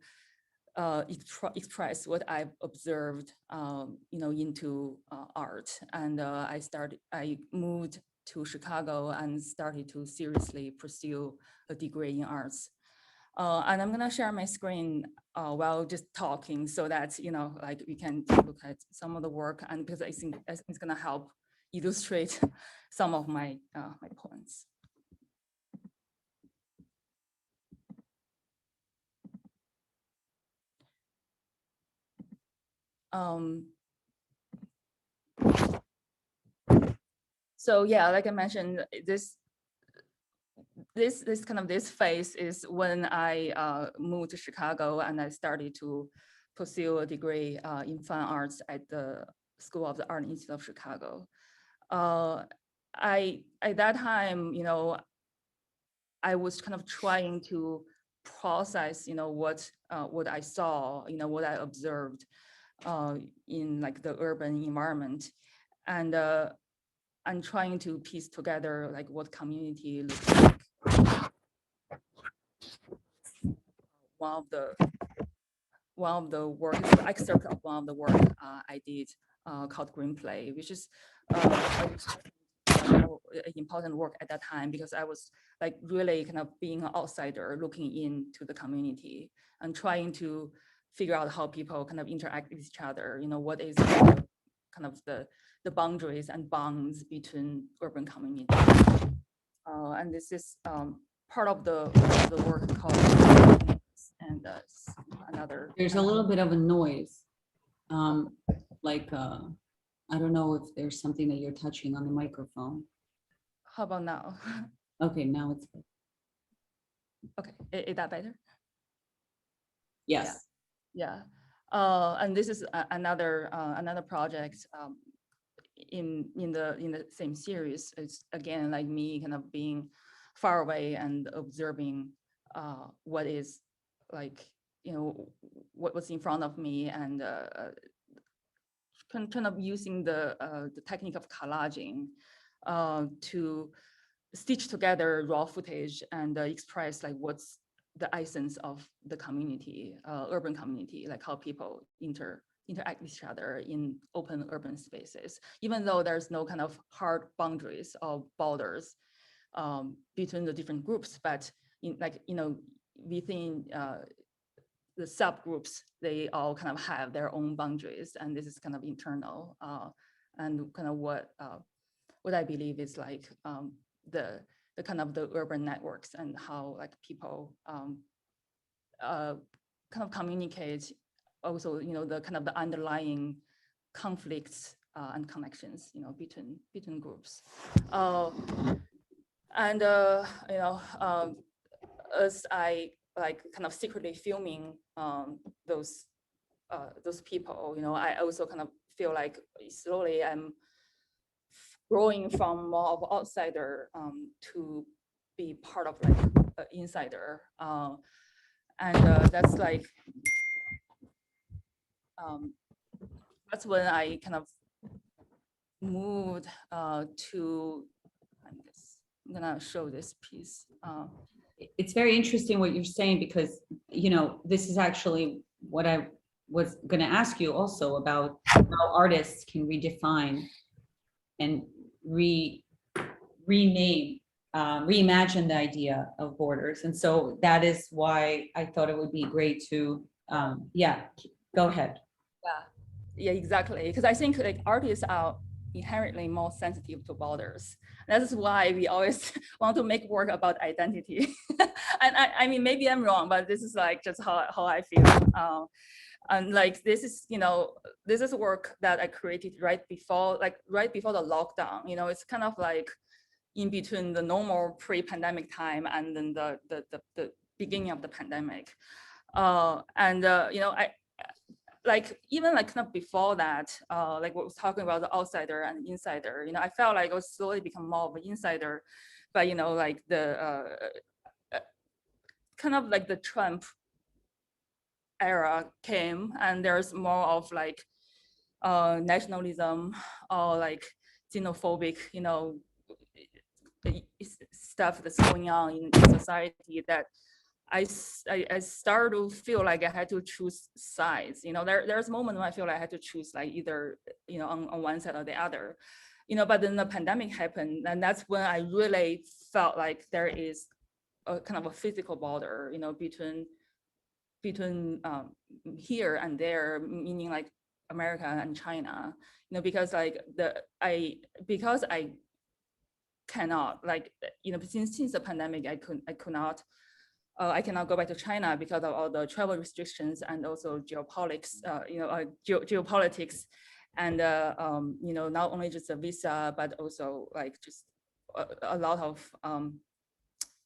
D: express what I've observed, into art. And I moved to Chicago and started to seriously pursue a degree in arts. And I'm gonna share my screen while just talking so that, like we can look at some of the work, and because I think it's gonna help illustrate some of my points. So yeah, like I mentioned, this phase is when I moved to Chicago and I started to pursue a degree in fine arts at the School of the Art Institute of Chicago. At that time, I was kind of trying to process, what I saw, what I observed in like the urban environment, and I'm trying to piece together like what community looks like. One of the work, excerpt of one of the work I did called Green Play, which is important work at that time because I was like really kind of being an outsider looking into the community and trying to figure out how people kind of interact with each other. What is kind of the boundaries and bonds between urban communities. And this is part of the work called and another.
A: There's a little bit of a noise. I don't know if there's something that you're touching on the microphone.
D: How about now?
A: Okay, now it's good.
D: Okay, is that better?
A: Yes.
D: Yeah. And this is another project in the same series. It's again like me kind of being far away and observing what is like, what was in front of me, and kind of using the technique of collaging to stitch together raw footage and express like what's the essence of the community, urban community, like how people interact with each other in open urban spaces, even though there's no kind of hard boundaries or borders between the different groups, but within the subgroups, they all kind of have their own boundaries, and this is kind of internal and kind of what I believe is like the kind of the urban networks and how like people kind of communicate. Also, the kind of the underlying conflicts and connections, between groups. And as I like kind of secretly filming those people, I also kind of feel like slowly I'm growing from more of an outsider to be part of like an insider, and that's like that's when I kind of moved to. I'm gonna show this piece.
A: It's very interesting what you're saying, because this is actually what I was going to ask you also about how artists can redefine and rename, reimagine the idea of borders. And so that is why I thought it would be great to, go ahead.
D: Yeah, exactly. Because I think like artists are inherently more sensitive to borders. That is why we always want to make work about identity. And I mean, maybe I'm wrong, but this is like just how I feel. And like this is work that I created right before the lockdown. It's kind of like in between the normal pre-pandemic time and then the beginning of the pandemic. like even like kind of before that, like what was talking about the outsider and insider, I felt like I was slowly become more of an insider, but like the kind of like the Trump era came, and there's more of like nationalism or like xenophobic, stuff that's going on in society that I started to feel like I had to choose sides. There's a moment when I feel like I had to choose like either, on one side or the other, but then the pandemic happened, and that's when I really felt like there is a kind of a physical border, between here and there, meaning like America and China, because like because I cannot like, since the pandemic, I cannot go back to China because of all the travel restrictions and also geopolitics, geopolitics, and not only just a visa, but also like just a lot of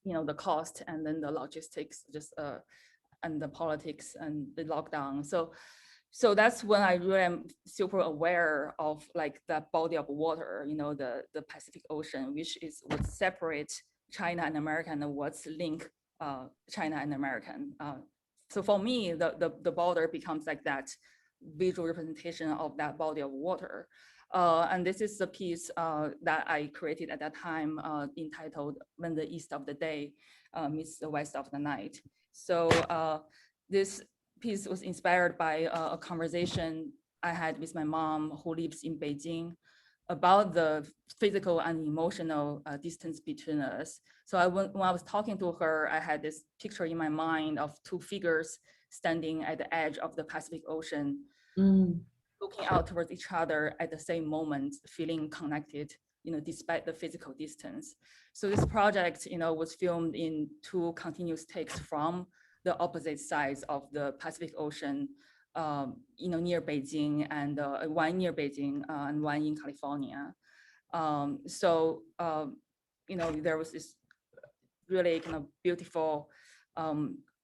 D: the cost, and then the logistics, just and the politics and the lockdown. So that's when I really am super aware of like that body of water, the Pacific Ocean, which is what separates China and America, and what's link China and American. So for me, the border becomes like that visual representation of that body of water. And this is the piece that I created at that time, entitled "When the East of the Day Meets the West of the Night." So this piece was inspired by a conversation I had with my mom, who lives in Beijing, about the physical and emotional distance between us. So when I was talking to her, I had this picture in my mind of two figures standing at the edge of the Pacific Ocean, looking out towards each other at the same moment, feeling connected, despite the physical distance. So this project, was filmed in two continuous takes from the opposite sides of the Pacific Ocean, near Beijing, and one near Beijing and one in California. So there was this really kind of beautiful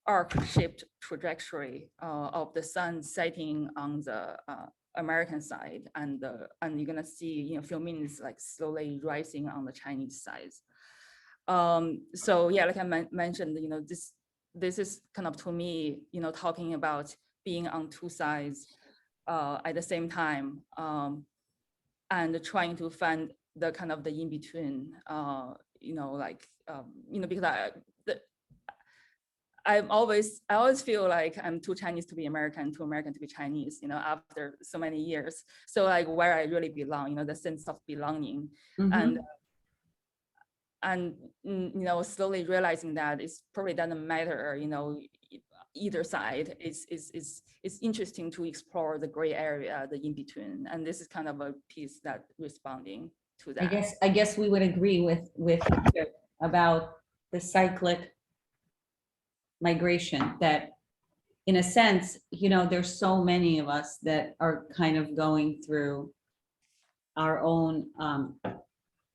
D: arc-shaped trajectory of the sun setting on the American side, and you're gonna see, a few minutes like slowly rising on the Chinese side. So yeah, like I mentioned, this is kind of, to me, talking about being on two sides at the same time, and trying to find the kind of the in between, because I always feel like I'm too Chinese to be American, too American to be Chinese, after so many years. So like where I really belong, the sense of belonging, and slowly realizing that it probably doesn't matter, either side. It's interesting to explore the gray area, the in between, and this is kind of a piece that responding to that.
A: I guess we would agree with Peter about the cyclic migration, that in a sense, there's so many of us that are kind of going through our own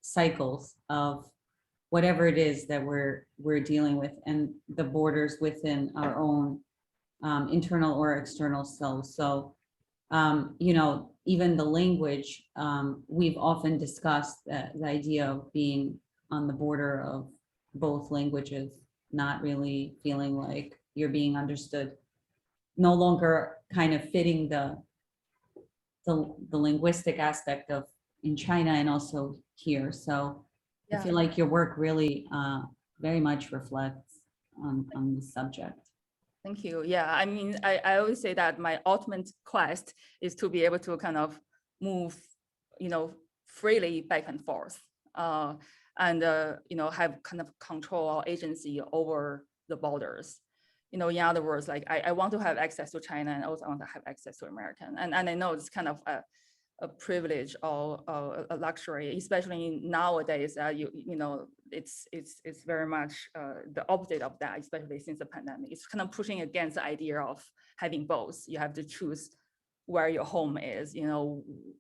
A: cycles of whatever it is that we're dealing with, and the borders within our own internal or external selves. So, even the language, we've often discussed the idea of being on the border of both languages, not really feeling like you're being understood, no longer kind of fitting the linguistic aspect of in China and also here. So
D: Yeah.
A: I feel like your work really very much reflects on this subject.
D: Thank you. Yeah, I mean, I always say that my ultimate quest is to be able to kind of move, freely back and forth, and have kind of control or agency over the borders. In other words, like I want to have access to China, and also I want to have access to American. And I know it's kind of a privilege or a luxury, especially nowadays. It's very much the opposite of that, especially since the pandemic. It's kind of pushing against the idea of having both. You have to choose where your home is,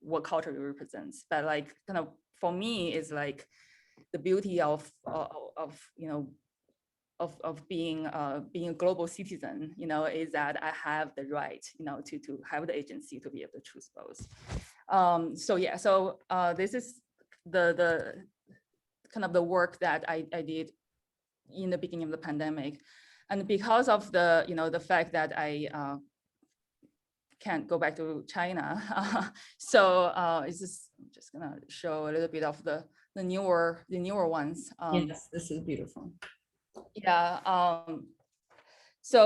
D: what culture you represent. But like kind of for me is like the beauty of being being a global citizen, is that I have the right, to have the agency to be able to choose both. So this is the kind of the work that I did in the beginning of the pandemic, and because of the the fact that I can't go back to China, so it's just gonna show a little bit of the newer ones.
A: Yes, this is beautiful.
D: Yeah. So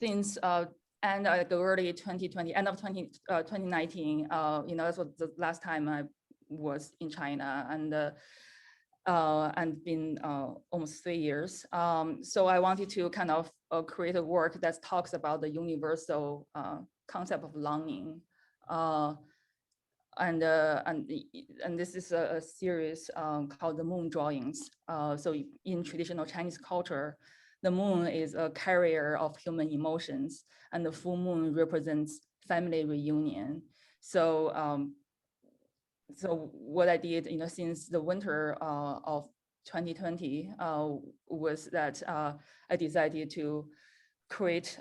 D: since end of the early 2020, end of 2019, that's what the last time I was in China, and been almost 3 years. So I wanted to kind of create a work that talks about the universal concept of longing. And this is a series called the Moon Drawings. So in traditional Chinese culture, the moon is a carrier of human emotions, and the full moon represents family reunion. So so what I did, since the winter of 2020 was that I decided to create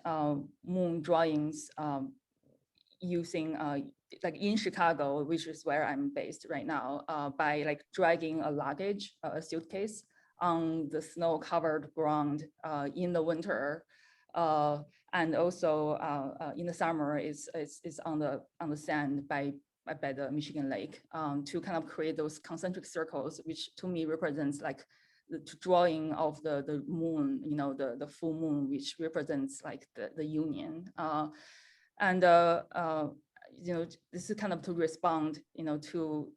D: moon drawings using like in Chicago, which is where I'm based right now, by like dragging a luggage, a suitcase on the snow-covered ground in the winter, and also in the summer is on the sand by the Michigan Lake, to kind of create those concentric circles, which to me represents like the drawing of the moon, the full moon, which represents like the union. This is kind of to respond, to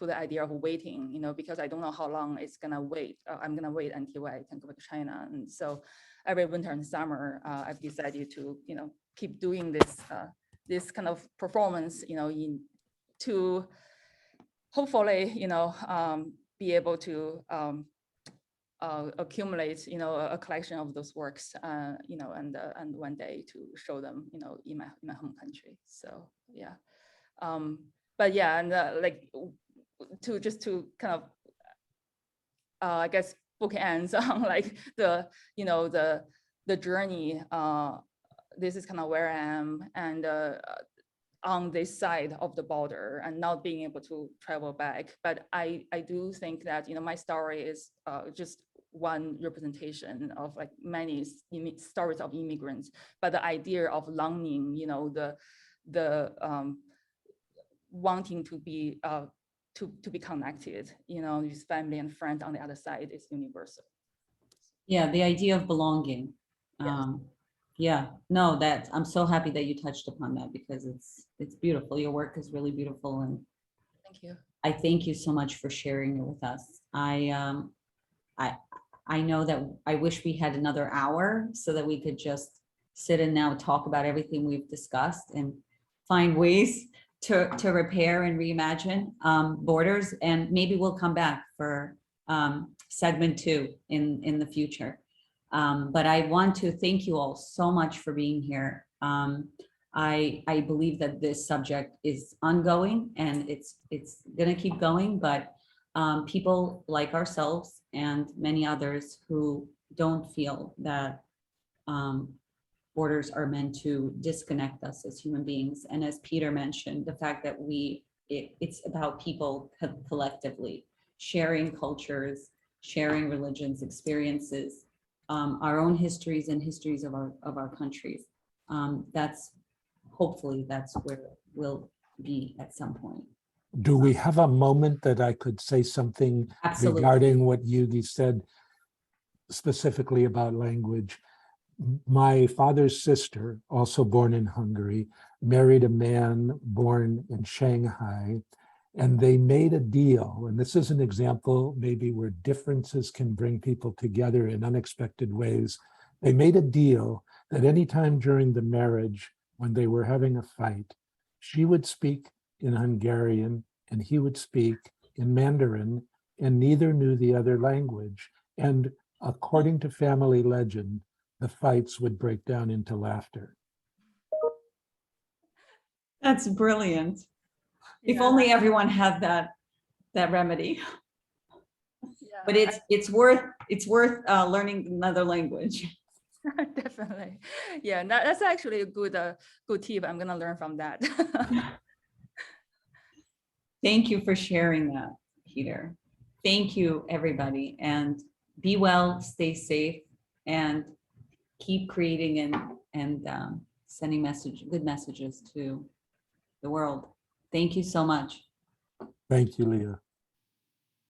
D: the idea of waiting, because I don't know how long it's gonna wait. I'm gonna wait until I can go to China, and so every winter and summer, I've decided to, keep doing this kind of performance, to hopefully, be able to accumulate, a collection of those works, and one day to show them, in my home country. So yeah, but yeah, and like to kind of, I guess, bookends on like the journey. This is kind of where I am, and on this side of the border, and not being able to travel back. But I do think that, my story is just one representation of like many stories of immigrants, but the idea of longing, the wanting to be connected, with family and friends on the other side is universal.
A: Yeah, the idea of belonging.
D: Yes.
A: Yeah, no, I'm so happy that you touched upon that, because it's beautiful. Your work is really beautiful, and
D: Thank you.
A: I thank you so much for sharing it with us. I know that I wish we had another hour so that we could just sit and now talk about everything we've discussed and find ways to repair and reimagine borders, and maybe we'll come back for segment 2 in the future. But I want to thank you all so much for being here. I believe that this subject is ongoing, and it's going to keep going, but people like ourselves and many others who don't feel that borders are meant to disconnect us as human beings. And as Peter mentioned, the fact that it's about people collectively sharing cultures, sharing religions, experiences, our own histories and histories of our countries. Hopefully that's where we'll be at some point.
B: Do we have a moment that I could say something
A: Absolutely.
B: regarding what Yuge said specifically about language? My father's sister, also born in Hungary, married a man born in Shanghai, and they made a deal. And this is an example maybe where differences can bring people together in unexpected ways. They made a deal that anytime during the marriage, when they were having a fight, she would speak in Hungarian and he would speak in Mandarin, and neither knew the other language. And according to family legend, the fights would break down into laughter.
A: That's brilliant. If
D: Yeah.
A: only everyone had that remedy.
D: Yeah.
A: But it's worth learning another language.
D: Definitely. Yeah, that's actually a good tip. I'm gonna learn from that.
A: Thank you for sharing that, Peter. Thank you, everybody, and be well, stay safe, and keep creating and sending good messages to the world. Thank you so much.
B: Thank you, Leah.